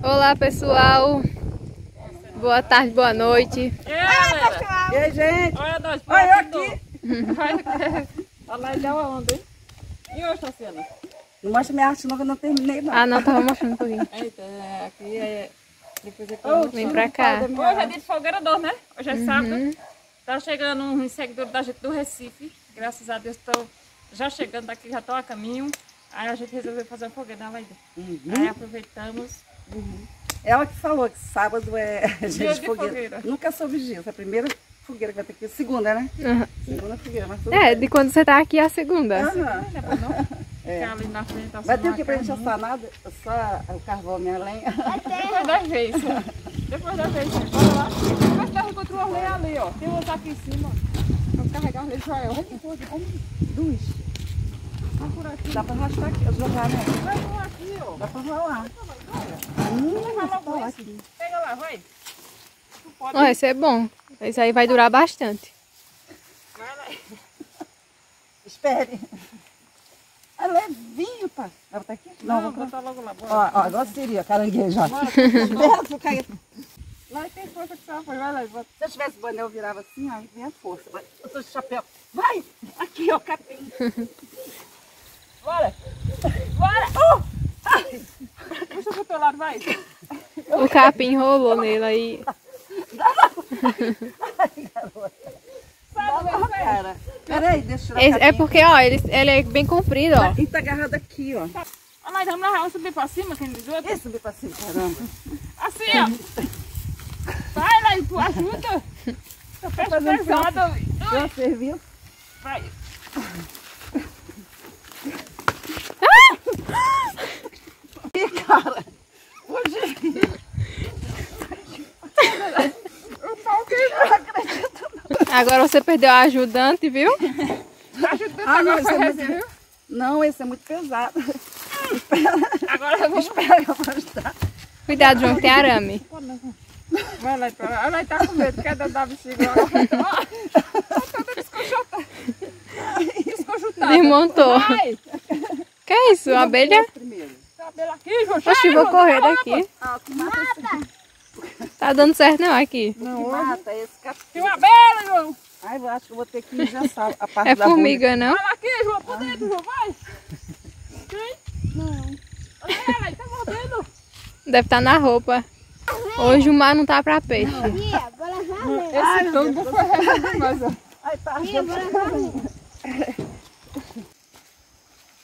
Olá, pessoal. Boa tarde, boa noite. Olá, pessoal. E aí, gente? Olha nós. Olha eu aqui. Olha lá, deu aonde, hein? E hoje, Tassiana? Não mostra minha arte não, que eu não terminei, não. Ah, não, tava mostrando um pouquinho. Eita, aqui é... Depois aqui Vem pra cá. Hoje é dia de folgueira 2, né? Hoje é sábado. Tá chegando uns seguidores da gente do Recife. Graças a Deus estão já chegando daqui, já estão a caminho. Aí a gente resolveu fazer uma fogueira na Laída. Aí aproveitamos. Ela que falou que sábado é dia de de fogueira. fogueira. Nunca soube disso. A primeira fogueira que vai ter aqui. Segunda, né? Segunda fogueira, mas tudo É, bem. de quando você tá aqui é a segunda. Aham. Ficar ali na frente. Vai ter o que pra gente assar nada? Só o carvão, minha lenha. Depois da vez. Depois da vez. Bora lá. Mas nós encontramos uma lenha ali, ó. Tem outra aqui em cima. Vamos carregar o Israel. Olha que coisa. Duas. Vamos por aqui. Dá pra arrastar aqui, jogar, né? Vai por aqui, ó. Dá pra rolar. Vai logo lá esse. aqui. Pega lá, vai. Tu pode. Ó, esse é bom. Esse aí vai durar bastante. Vai lá. Espere. É levinho, pá. Ela tá aqui? Não, vou vou botar logo lá. Bora. Ó, agora seria caranguejo, ó. Bora. Espera, se eu cair. Lá tem força que você vai. Vai lá. Bota. Se eu tivesse boné, eu virava assim, ó, vem a força. Eu tô de chapéu. Vai! Aqui, ó, capim. Bora. Bora. Ai! Puxa pro teu lado, vai. O capim rolou nele aí. Ai, garota. Sai, Ó, cara. Peraí, deixa eu tirar Esse, o é capim. porque, ó, ele é bem comprido, ó. E tá agarrado aqui, ó. Olha lá, vamos lá, vamos subir pra cima, quem diz outro. Esse subir pra cima, caramba. Assim, ó. Vai lá, tu ajuda. Eu fecho fazendo pesado. Já serviu? Vai. Ih, cara. Hoje. O pau que Não acredito, não. Agora você perdeu a ajudante, viu? ajuda Ah, não, agora esse é vai muito... fazer, viu? Não, esse é muito pesado. Agora eu vou... Espera que eu vou ajudar. Cuidado, João, que tem arame. Vai lá, olha lá, tá com medo, quer dar bexiga agora. Ó, tá toda desconjuntada. Desmontou. Vai. Que é isso? Uma abelha? Primeiro. Cabelo aqui, João. Oxi, vou correr daqui. Ah, que mata. Tá dando certo não aqui. Não, que mata esse capim. Tem uma abelha, João. Ai, eu acho que eu vou ter que engessar a parte É da bunda. formiga, não? Olha lá aqui, João, por dentro, João, vai. Tem? Não. Olha ela aí, tá mordendo. Deve estar na roupa. Hoje o mar não tá pra peixe. Esse tombo foi reto demais, ó. Ai, tá.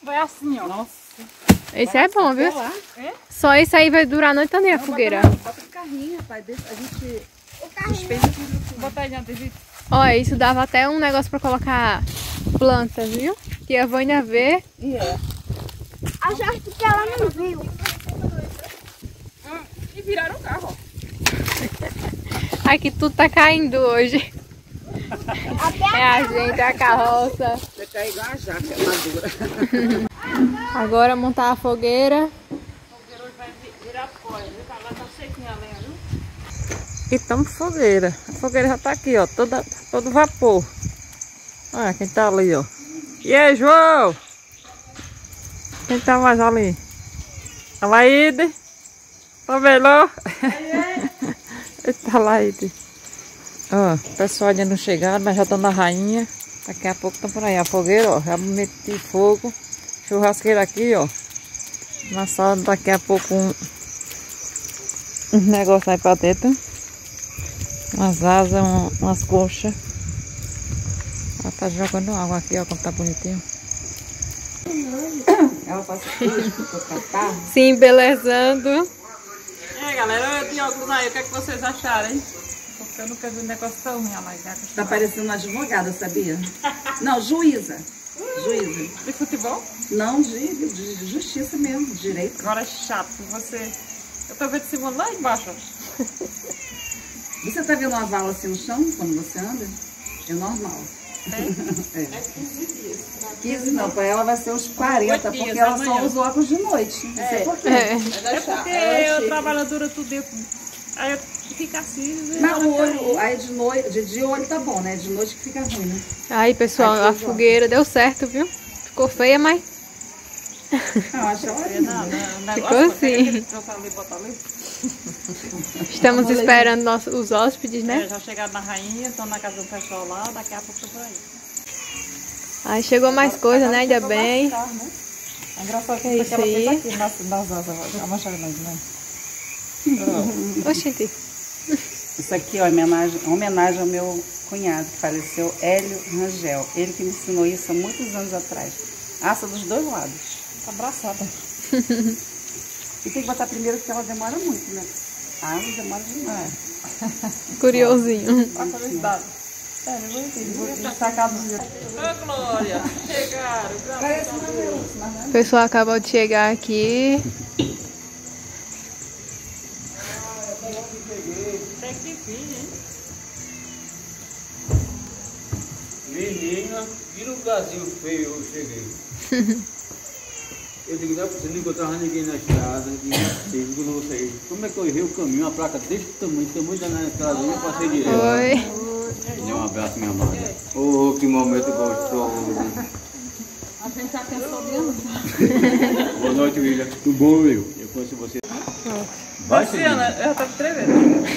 Vai assim, ó. Nossa. Esse é bom, viu? Lá. Só esse aí vai durar a noite toda a fogueira. Bota no carrinho, rapaz. Deixa, a gente suspende aqui. Vou botar aí dentro, viu? Ó, isso dava até um negócio pra colocar plantas, viu? Que a Vânia vê. E é. A sorte que ela não viu. E viraram o carro, ó. Aqui tudo tá caindo hoje. É a gente, a carroça. Você cai igual a jaca madura. Agora montar a fogueira. O fogueiro hoje vai virar pó, viu? Lá tá sequinha a lenha, viu? E estamos fogueira. A fogueira já tá aqui, ó, todo vapor. Olha quem tá ali, ó. E aí, João? Quem tá mais ali? A Laíde? Tá melhor? Eita, Laíde. Ó, o pessoal ainda não chegaram, mas já estão na rainha. Daqui a pouco estão por aí. A fogueira, ó, já meti fogo. Churrasqueira aqui, ó. Na sala, daqui a pouco um negócio aí pra dentro. Umas asas, umas coxas. Ela tá jogando água aqui, ó, como tá bonitinho. Ela passa queijo pra catar. Sim, belezando. E aí, galera, eu de óculos aí, o que é que vocês acharam, hein? Porque eu nunca vi um negócio tão ruim, a Laída. Tá parecendo uma advogada, sabia? Não, juíza. Juíza. De futebol? Não, de justiça mesmo, de direito. Agora é chato, você... Eu tô vendo Simone lá embaixo, ó. Você tá vendo uma vala assim no chão quando você anda? É normal. É? 15 não, pra ela vai ser uns 40, Oito dias, porque ela amanhã. só usa óculos de noite. Não sei por quê. É. É porque eu trabalho dura tudo dia. Aí eu fico assim... Mas o olho, aí de dia o olho tá bom, né? De noite que fica ruim, né? Aí, pessoal, a fogueira deu certo, viu? Ficou feia, mas Não, acho que Ficou assim. Estamos esperando os hóspedes, né? Já chegaram na rainha, estão na casa do pessoal lá, daqui a pouco estão por aí. Aí chegou mais coisa, né? Ainda bem. É engraçado que É isso aí. aqui nas asas, a manchada mais, né? Oxente. isso aqui ó, é homenagem ao meu cunhado que faleceu, Hélio Rangel. Ele que me ensinou isso há muitos anos atrás. Assa dos dois lados. Tá abraçada. E tem que botar primeiro porque ela demora muito, né? A asa demora demais. Curiosinho. A felicidade. É, eu não entendi. Vou destacar do dia. Ô, Glória! Chegaram! O pessoal acabou de chegar aqui. Tem que vir, hein? Menina, que lugarzinho feio eu cheguei. Eu digo, não é possível, não encontrava ninguém na estrada. E quando eu saí, como é que eu errei o caminho? Uma placa desse tamanho da estrada, eu passei direto. Oi. Dê um abraço, minha amada. Oh, que momento gostoso. A gente já pensou mesmo. Boa noite, William. Tudo bom, Will? Eu conheço você. Vai, Luciana, eu já tô tremendo.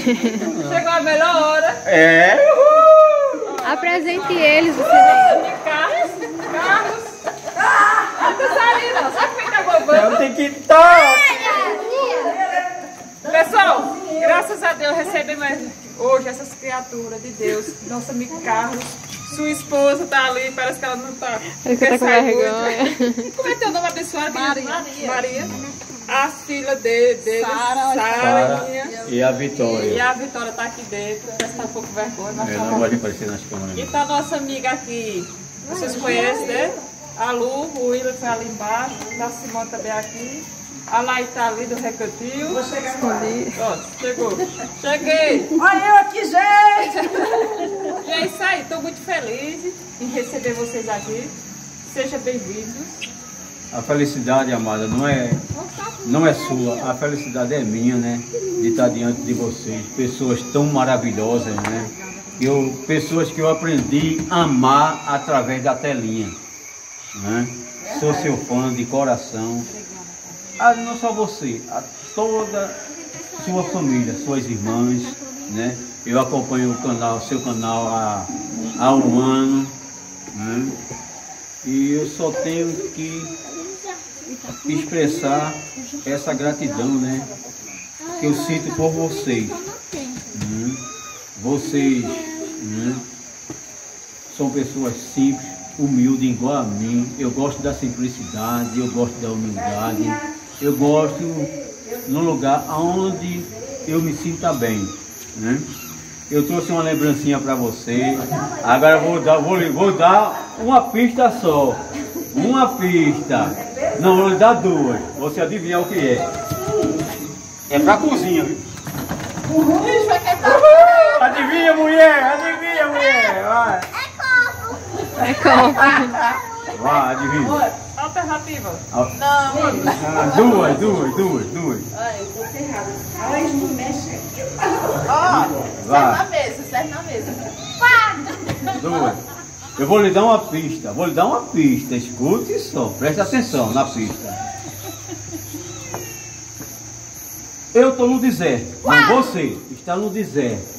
Chegou a melhor hora. É, uhul! Apresente eles, você vem. Carlos. Não tá saindo, não. Sabe quem tá bobando? É o TikTok! Pessoal, graças a Deus recebemos hoje essas criaturas de Deus. Nosso amigo Carlos. Sua esposa tá ali, parece que ela não tá. Ele que tá com vergonha. Como é teu nome abençoado? Maria. A filha dele, Sara e a Vitória. E a Vitória tá aqui dentro. Parece que tá um pouco vergonha, mas Eu tá não bom. gosto de aparecer nas câmeras. E tá nossa amiga aqui. Vocês conhecem, né? A Lu, o William foi ali embaixo. A Simone também aqui. A Lai tá ali do recantinho. Vou chegar Escondi. Pronto, chegou. Cheguei. Olha eu aqui, gente! E é isso aí, estou muito feliz em receber vocês aqui. Sejam bem-vindos. A felicidade, amada, não é sua, a felicidade é minha, né? De estar diante de vocês, pessoas tão maravilhosas, né? Pessoas que eu aprendi a amar através da telinha, né? Sou seu fã de coração. Não só você, a toda sua família, suas irmãs, né? Eu acompanho o canal, seu canal há um ano, né? E eu só tenho que expressar essa gratidão, né? Que eu sinto por vocês. Né? Vocês, né? São pessoas simples, humildes igual a mim. Eu gosto da simplicidade, eu gosto da humildade. Eu gosto num lugar onde eu me sinta bem, né? Eu trouxe uma lembrancinha para você. Agora vou dar uma pista só. Uma pista. Não, vou lhe dar duas. Você adivinhar o que é. É pra cozinha, viu? Adivinha, mulher! Adivinha, mulher! Vai! É copo. Vai, adivinha. Alternativa. Duas. Ai, eu tô errado. Ela não mexe aqui. Vai. Serve na mesa. Duas. Eu vou lhe dar uma pista. Escute só, preste atenção na pista. Eu estou no deserto, mas você está no deserto.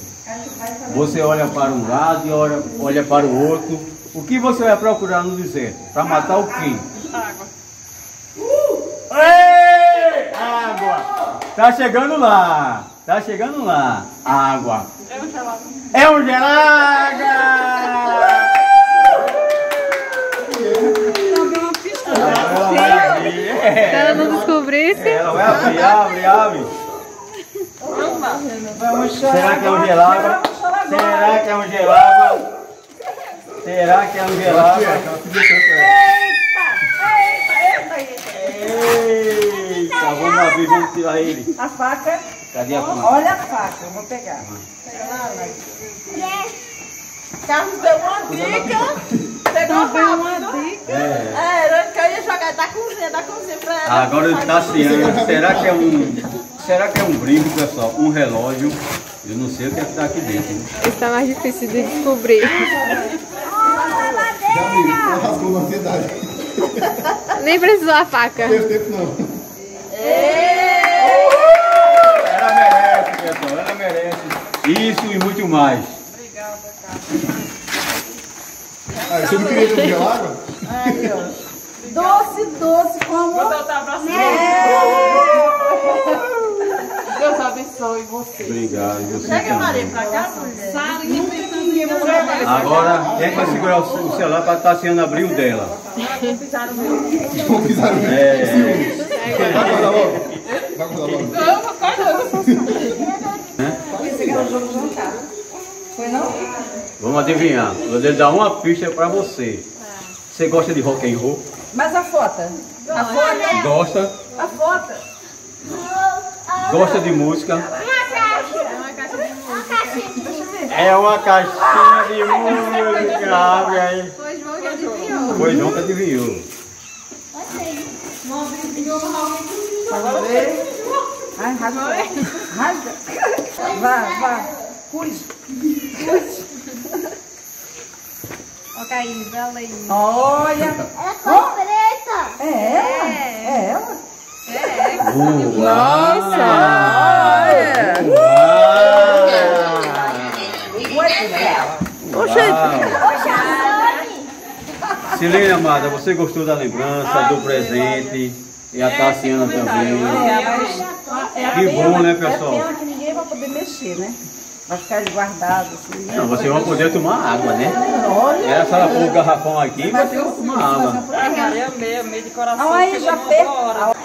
Você olha para um lado e olha para o outro. O que você vai procurar no deserto? Para matar o quê? Água. Ei! Água! Tá chegando lá! Água! É um gelado. É um gelada! Se ela não descobrisse. Ela vai abre. Será que é um gelado? Será que é um gelado? Eita, vamos abrir, vamos tirar ele. A faca. Cadê a faca? Olha a faca, eu vou pegar. Carlos deu uma dica. Pegou uma dica. Era que eu ia jogar da cozinha pra ela. Agora ele está ciando. Será que é um brinco, pessoal? Um relógio? Eu não sei o que é que está aqui dentro. Isso tá mais difícil de descobrir. Já rasgou na ansiedade. Nem precisou a faca. Teve tempo não. Ela merece, pessoal, ela merece. Isso e muito mais. Obrigada, cara. Ah, você não queria beber água? Aí, ó. Doce, doce, como... Vou dar o abraço. Deus abençoe você. Obrigado. Você Pega a também. Maria pra cá, mulher. Agora, quem vai segurar o celular para Tassiana abrir o dela? Vamos pisar no meu. Vai acordar logo. Vai acordar logo. Você quer o jogo jantar? Foi não? Vamos adivinhar. Vou dar uma pista para você. Você gosta de rock and roll? Mas a foto? A foto? Gosta? A foto? Gosta de música? É uma caixinha de música. Abre aí. Foi João que adivinhou. Foi João que adivinhou. Vamos ver. Ai, rasga. Rasga. Vá. Cuide. Ó, Caís, ela aí. Olha. Ela foi preta. É ela? É ela? Nossa! Silene amada, você gostou da lembrança, do presente? E a Tassiana também. Que bom, né, pessoal? É pena que ninguém vai poder mexer, né? Vai ficar guardado assim. Não, vocês vão poder tomar água, né? Olha. Era se ela pôr o garrafão aqui, vai ter que tomar água. Maria, amei de coração. Aí já pegou.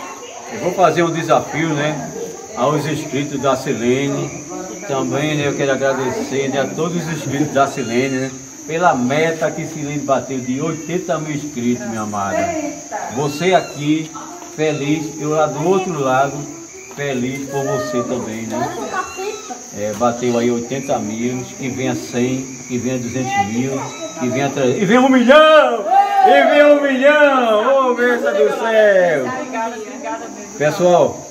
Eu vou fazer um desafio, né, aos inscritos da Silene. Também, né, eu quero agradecer, né, a todos os inscritos da Silene, né, pela meta que Silene bateu de 80 mil inscritos, minha amada. Você aqui, feliz, eu lá do outro lado, feliz por você também, né? Bateu aí 80 mil, que venha 100, que venha 200 mil, que venha 300, e venha 1 milhão! E venha 1 milhão! Ô, bênção do céu! Obrigada mesmo. Pessoal,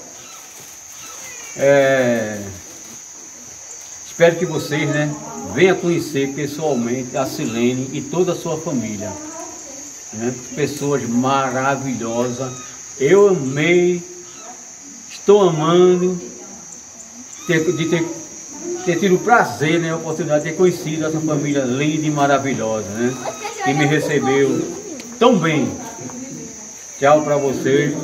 espero que vocês, né, venham conhecer pessoalmente a Silene e toda a sua família, né? Pessoas maravilhosas. Eu amei, estou amando de ter tido o prazer, né, a oportunidade de ter conhecido essa família linda e maravilhosa, né, que me recebeu tão bem. Tchau pra vocês.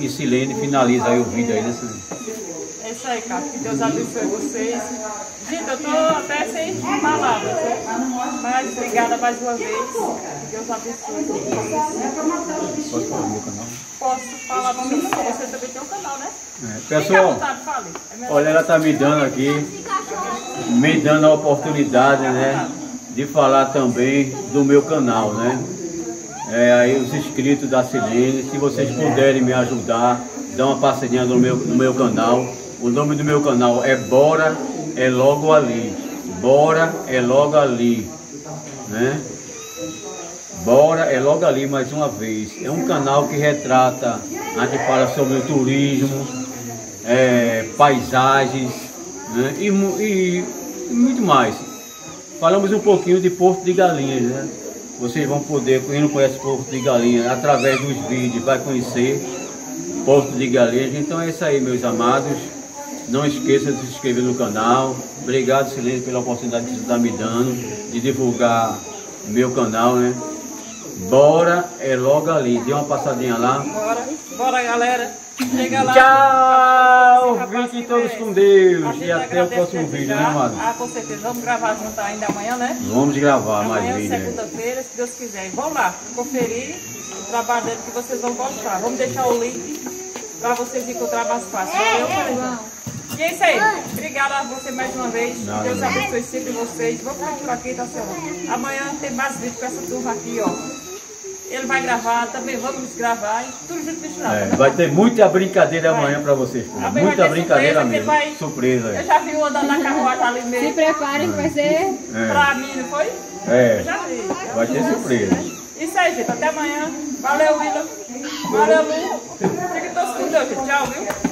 E Silene finaliza aí o vídeo aí, né, Silene? É isso aí, cara. Que Deus abençoe vocês. Gente, eu tô até sem palavras, né? Mas obrigada mais uma vez. Que Deus abençoe vocês. Posso falar do meu canal? Posso falar do seu canal? Você também tem um canal, né? Fique à Pessoal, vontade, fale. olha, ela tá me dando aqui, me dando a oportunidade, né, de falar também do meu canal, né? Aí os inscritos da Silene, se vocês puderem me ajudar, dá uma passadinha no meu canal. O nome do meu canal é Bora é Logo Ali. Bora é Logo Ali, né? Bora é Logo Ali mais uma vez. É um canal que retrata, a gente fala sobre o turismo, paisagens, né? E muito mais. Falamos um pouquinho de Porto de Galinhas, né? Vocês vão poder, quem não conhece Porto de Galinhas, através dos vídeos vai conhecer Porto de Galinhas. Então é isso aí, meus amados. Não esqueça de se inscrever no canal. Obrigado, Silene, pela oportunidade que você está me dando de divulgar meu canal, né? Bora é Logo Ali. Dê uma passadinha lá. Bora, galera. Chega lá. Tchau! Fiquem todos com Deus. E até o próximo vídeo, né, amado? Com certeza. Vamos gravar junto ainda amanhã, né? Vamos gravar mais Amanhã, vídeo. segunda-feira, se Deus quiser. Vamos lá, conferir o trabalho dele que vocês vão gostar. Vamos deixar o link para vocês encontrar mais fácil. Valeu, E é isso aí. Obrigada a você mais uma vez. Nada, Deus nada. abençoe sempre vocês. Vamos ficar por aqui, tá certo? Amanhã tem mais vídeo com essa turma aqui, ó. Ele vai gravar, também vamos gravar. E tudo junto misturado. Vai ter muita brincadeira amanhã para vocês. Amanhã vai Muita ter brincadeira surpresa, mesmo. que vai- Surpresa. Eu já vi o andando na carruagem ali Se mesmo. preparem que vai ser... Pra mim, não foi? Eu já vi. Vai ter surpresa. Isso aí, gente. Até amanhã. Valeu, William. Valeu, Lu. Fiquem todos com Deus, gente. Tchau, viu?